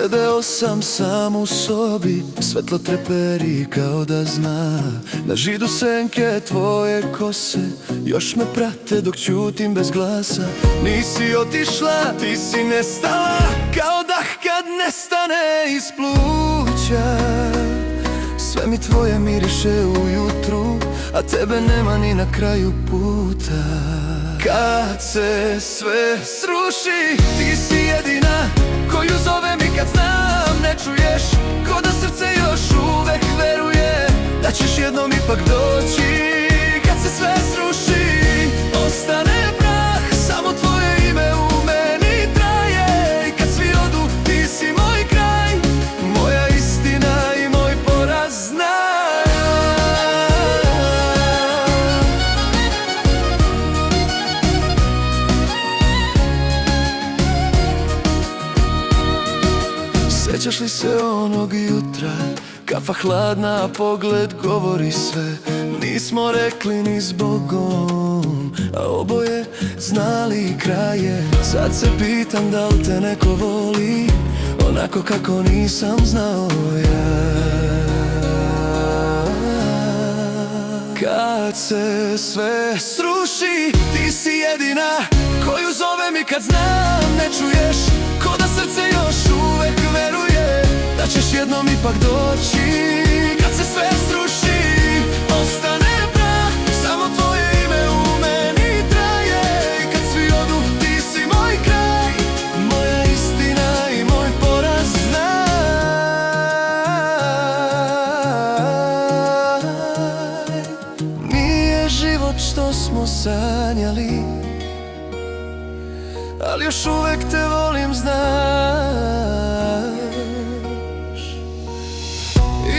Sedeo sam sam u sobi, svetlo treperi kao da zna. Na židu senke tvoje kose još me prate dok ćutim bez glasa. Nisi otišla, ti si nestala, kao dah kad nestane iz pluća. Sve mi tvoje miriše ujutru, a tebe nema ni na kraju puta. Kad se sve sruši, ti si jedina koju zovem i kad znam ne čuješ. Ko da srce još uvek veruje da ćeš jednom ipak doći. Kad se sve sruši, ostane prah, samo tvoje ime u meni traje. I kad svi odu, ti si moj kraj, moja istina i moj poraz, znaj. Sjećaš li se onog jutra, kafa hladna, a pogled govori sve. Nismo rekli ni zbogom, a oboje znali kraje. Sad se pitam da li te neko voli onako kako nisam znao ja. Kad se sve sruši, ti si jedina koju zovem i kad znam ne čuješ. Ko da srce još uvek veruje da ćeš jednom ipak doći. Kad se sve sruši, ostane prah, samo tvoje ime u meni traje. I kad svi odu, ti si moj kraj, moja istina i moj poraz, znaj. Nije život što smo sanjali, ali još uvek te volim, znaš.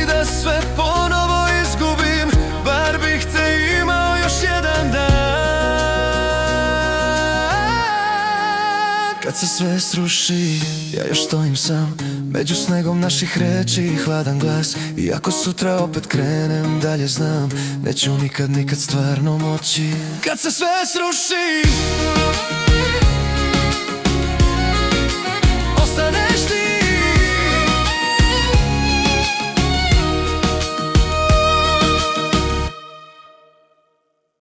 I da sve ponovo izgubim, bar bih te imao još jedan dan. Kad se sve sruši, ja još stojim sam među snegom naših reči i hladan glas. I ako sutra opet krenem dalje, znam neću nikad stvarno moći. Kad se sve sruši,